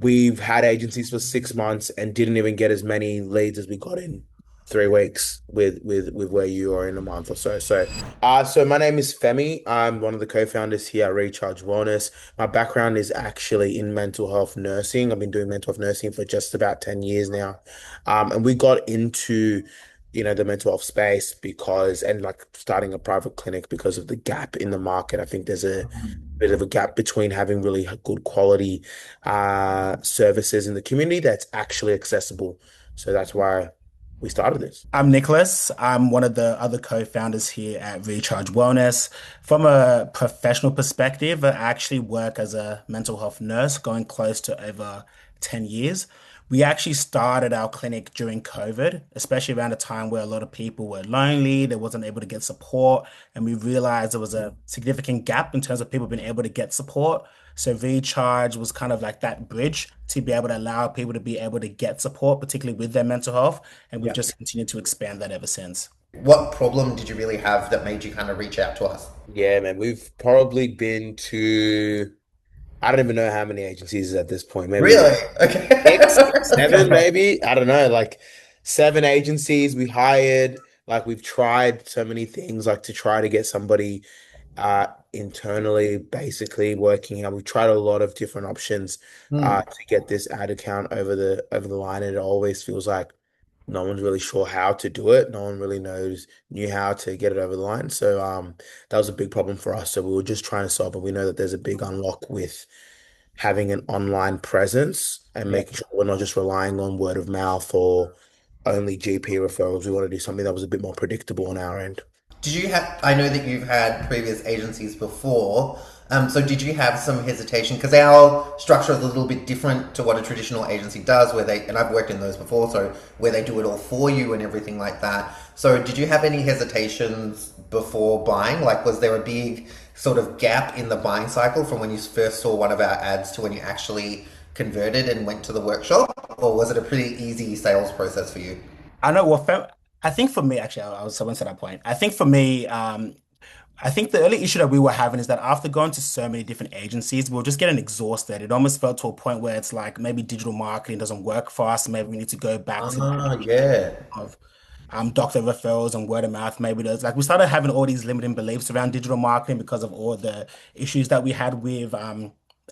we've had agencies for 6 months and didn't even get as many leads as we got in 3 weeks with where you are in a month or so. So my name is Femi. I'm one of the co-founders here at Recharge Wellness. My background is actually in mental health nursing. I've been doing mental health nursing for just about 10 years now. And we got into the mental health space because, and like starting a private clinic because of the gap in the market. I think there's a bit of a gap between having really good quality services in the community that's actually accessible. So that's why we started this. I'm Nicholas. I'm one of the other co-founders here at Recharge Wellness. From a professional perspective, I actually work as a mental health nurse, going close to over 10 years. We actually started our clinic during COVID, especially around a time where a lot of people were lonely, they wasn't able to get support, and we realized there was a significant gap in terms of people being able to get support. So Recharge was kind of like that bridge to be able to allow people to be able to get support, particularly with their mental health. And we've Yeah. just continued to expand that ever since. What problem did you really have that made you kind of reach out to us? Yeah, man. We've probably been to, I don't even know how many agencies at this point. Maybe Really? Okay. six, seven, Okay. maybe. I don't know. Like 7 agencies we hired. Like we've tried so many things, like to try to get somebody internally, basically working out. We've tried a lot of different options Hmm. to get this ad account over the line, and it always feels like no one's really sure how to do it. No one really knew how to get it over the line. So that was a big problem for us. So we were just trying to solve it. We know that there's a big unlock with having an online presence and Yeah. making sure we're not just relying on word of mouth or only GP referrals. We want to do something that was a bit more predictable on our end. Did you have, I know that you've had previous agencies before. So did you have some hesitation? Because our structure is a little bit different to what a traditional agency does, where they, and I've worked in those before, so where they do it all for you and everything like that. So did you have any hesitations before buying? Like, was there a big sort of gap in the buying cycle from when you first saw one of our ads to when you actually converted and went to the workshop? Or was it a pretty easy sales process for you? I know I think for me, actually, I was someone to that point. I think for me, I think the only issue that we were having is that after going to so many different agencies, we were just getting exhausted. It almost felt to a point where it's like maybe digital marketing doesn't work for us. Maybe we need to go back to Ah, yeah. of doctor referrals and word of mouth. Maybe there's like we started having all these limiting beliefs around digital marketing because of all the issues that we had with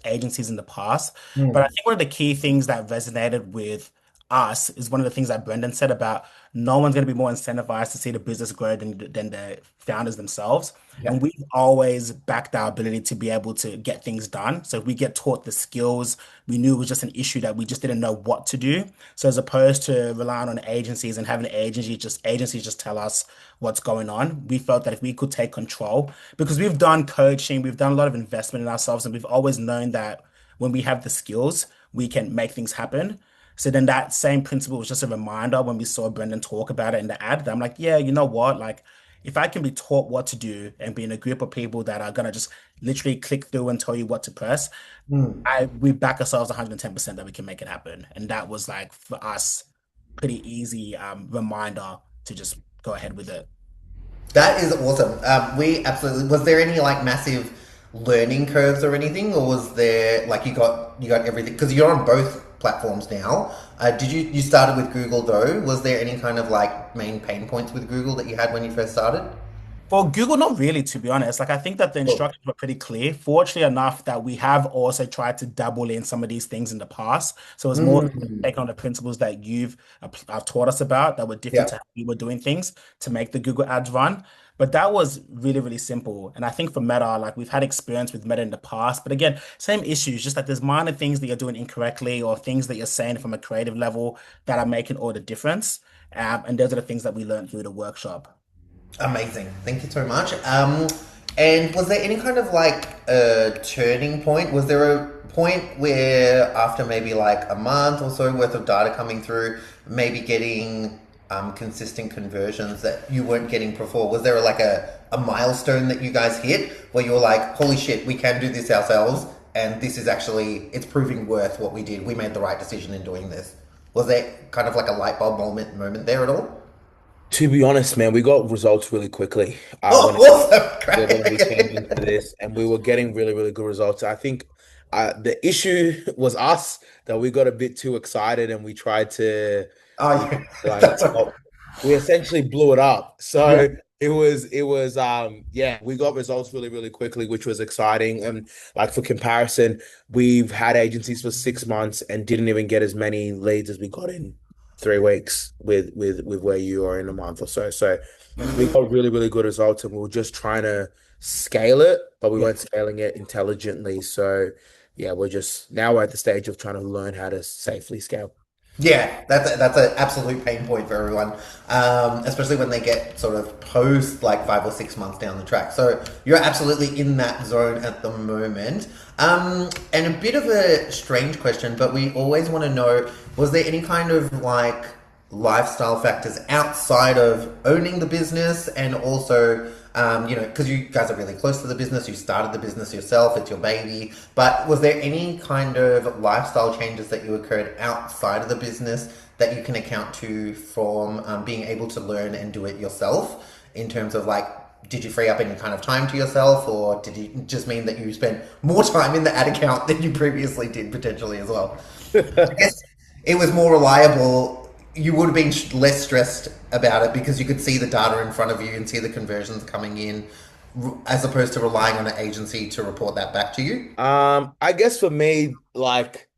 agencies in the past. But I Hmm. think one of the key things that resonated with us is one of the things that Brendan said about no one's going to be more incentivized to see the business grow than the founders themselves. Yeah. And we've always backed our ability to be able to get things done. So if we get taught the skills, we knew it was just an issue that we just didn't know what to do. So as opposed to relying on agencies and having agencies just tell us what's going on, we felt that if we could take control, because we've done coaching, we've done a lot of investment in ourselves, and we've always known that when we have the skills, we can make things happen. So then that same principle was just a reminder when we saw Brendan talk about it in the ad that I'm like, yeah, you know what? Like, if I can be taught what to do and be in a group of people that are gonna just literally click through and tell you what to press, Hmm. we back ourselves 110% that we can make it happen. And that was like for us, pretty easy reminder to just go ahead with it. That is awesome. We absolutely. Was there any like massive learning curves or anything, or was there like you got everything because you're on both platforms now? Did you started with Google though? Was there any kind of like main pain points with Google that you had when you first started? For Google, not really, to be honest. Like I think that the Cool. instructions were pretty clear. Fortunately enough, that we have also tried to dabble in some of these things in the past. So it's more Mm. taking on the principles that you've taught us about that were different Yeah. to how we were doing things to make the Google ads run. But that was really, really simple. And I think for Meta, like we've had experience with Meta in the past, but again, same issues, just like there's minor things that you're doing incorrectly or things that you're saying from a creative level that are making all the difference. And those are the things that we learned through the workshop. Amazing. Thank you so much. And was there any kind of like turning point? Was there a point where after maybe like a month or so worth of data coming through, maybe getting consistent conversions that you weren't getting before? Was there like a milestone that you guys hit where you were like, holy shit, we can do this ourselves and this is actually, it's proving worth what we did. We made the right decision in doing this. Was there kind of like a light bulb moment there at all? To be honest, man, we got results really quickly Oh, awesome. when Great. we came into Okay. this, and we were getting really, really good results. I think The issue was us that we got a bit too excited and we tried to Oh, yeah. like That's okay. well, we essentially blew it up. Yeah. So it was yeah, we got results really, really quickly, which was exciting. And like for comparison, we've had agencies for 6 months and didn't even get as many leads as we got in 3 weeks with where you are in a month or so. So we got really, really good results and we were just trying to scale it, but we Yeah. weren't scaling it intelligently. So yeah, we're at the stage of trying to learn how to safely scale. Yeah, that's an absolute pain point for everyone, especially when they get sort of post like 5 or 6 months down the track. So you're absolutely in that zone at the moment. And a bit of a strange question, but we always want to know: was there any kind of like lifestyle factors outside of owning the business and also because you guys are really close to the business, you started the business yourself, it's your baby, but was there any kind of lifestyle changes that you occurred outside of the business that you can account to from being able to learn and do it yourself in terms of like, did you free up any kind of time to yourself, or did it just mean that you spent more time in the ad account than you previously did potentially as well? I guess it was more reliable. You would have been less stressed about it because you could see the data in front of you and see the conversions coming in, as opposed to relying on an agency to report that back to you. I guess for me, like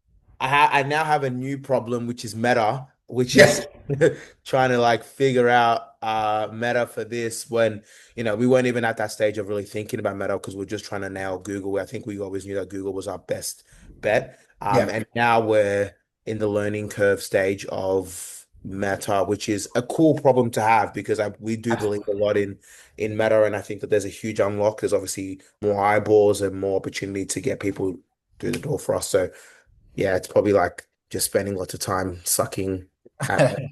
I now have a new problem, which is meta, which Yeah, is trying to like figure out meta for this when we weren't even at that stage of really thinking about meta because we're just trying to nail Google. I think we always knew that Google was our best bet. yeah, And now we're in the learning curve stage of meta, which is a cool problem to have because we do believe a absolutely. lot in meta, and I think that there's a huge unlock. There's obviously more eyeballs and more opportunity to get people through the door for us. So yeah, it's probably like just spending lots of time sucking at.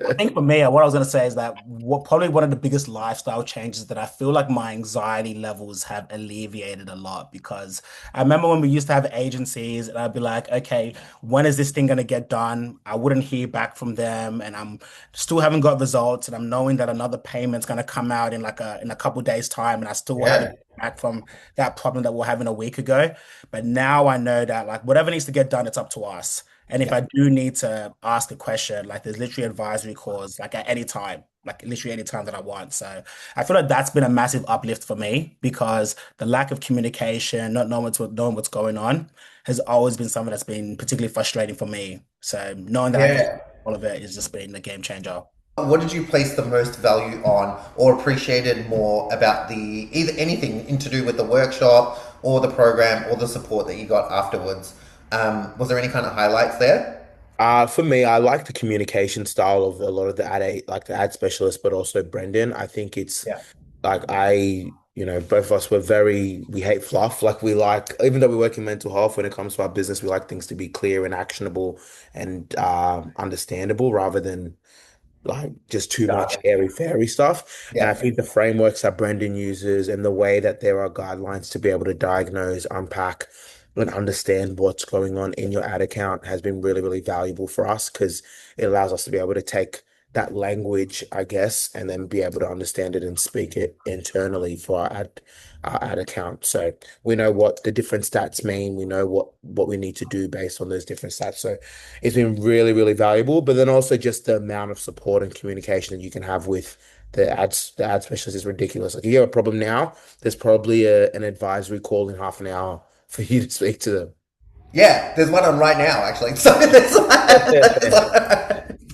I think for me, what I was going to say is that probably one of the biggest lifestyle changes that I feel like my anxiety levels have alleviated a lot because I remember when we used to have agencies and I'd be like, okay, when is this thing going to get done? I wouldn't hear back from them and I'm still haven't got results and I'm knowing that another payment's going to come out in in a couple days time and I still haven't Yeah, back from that problem that we're having a week ago. But now I know that like whatever needs to get done, it's up to us. And if yeah, I do need to ask a question, like there's literally advisory calls, like at any time, like literally any time that I want. So I feel like that's been a massive uplift for me because the lack of communication, not knowing what's going on, has always been something that's been particularly frustrating for me. So knowing that I can yeah. all of it has just been a game changer. What did you place the most value on or appreciated more about the either anything in to do with the workshop or the program or the support that you got afterwards? Was there any kind of highlights there? For me, I like the communication style of a lot of the like the ad specialists, but also Brendan. I think it's Yeah. like both of us we hate fluff. Like we like, even though we work in mental health, when it comes to our business, we like things to be clear and actionable and understandable rather than like just too much Jargon. airy fairy stuff. And I Yeah. think the frameworks that Brendan uses and the way that there are guidelines to be able to diagnose, unpack, and understand what's going on in your ad account has been really, really valuable for us because it allows us to be able to take that language, I guess, and then be able to understand it and speak it internally for our ad account. So we know what the different stats mean. We know what we need to do based on those different stats. So it's been really, really valuable. But then also just the amount of support and communication that you can have with the ad specialist is ridiculous. Like if you have a problem now, there's probably an advisory call in half an hour for you to speak to them. Yeah, there's one on right now, actually. So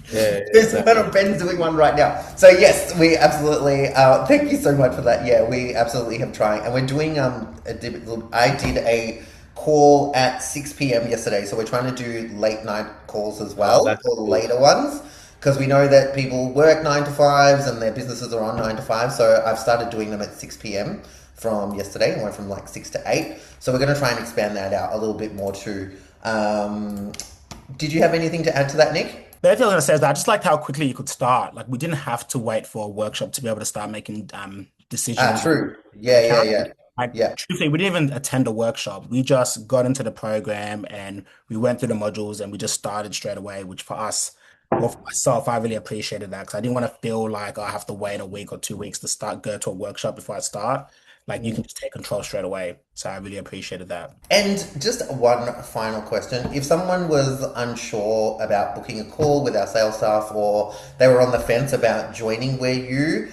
Yeah, there's one on exactly. Ben's doing one right now. So yes, we absolutely. Thank you so much for that. Yeah, we absolutely have trying, and we're doing. I did a call at 6 p.m. yesterday, so we're trying to do late night calls as Oh, well, that's or cool. later ones, because we know that people work 9 to 5s and their businesses are on 9 to 5. So I've started doing them at 6 p.m. from yesterday, and went from like 6 to 8. So we're going to try and expand that out a little bit more too. Did you have anything to add to that, Nick? The other thing I was gonna say is that I just liked how quickly you could start. Like we didn't have to wait for a workshop to be able to start making Ah, decisions true. ad Yeah, yeah, account. yeah, Like, yeah. truthfully, we didn't even attend a workshop. We just got into the program and we went through the modules and we just started straight away, which for us, well, for myself, I really appreciated that because I didn't want to feel like I have to wait a week or 2 weeks to go to a workshop before I start. Like you can just take control straight away. So I really appreciated that. And just one final question. If someone was unsure about booking a call with our sales staff or they were on the fence about joining Where You,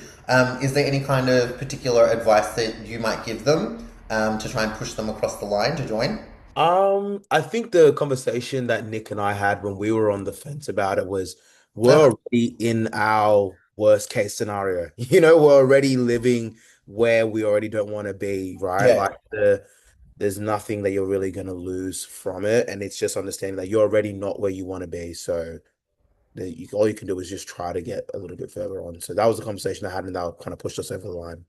is there any kind of particular advice that you might give them to try and push them across the line to join? I think the conversation that Nick and I had when we were on the fence about it was we're Okay. already in our worst case scenario. We're already living where we already don't want to be, right? Like Yeah. there's nothing that you're really gonna lose from it, and it's just understanding that you're already not where you want to be. So all you can do is just try to get a little bit further on. So that was the conversation I had, and that kind of pushed us over the line.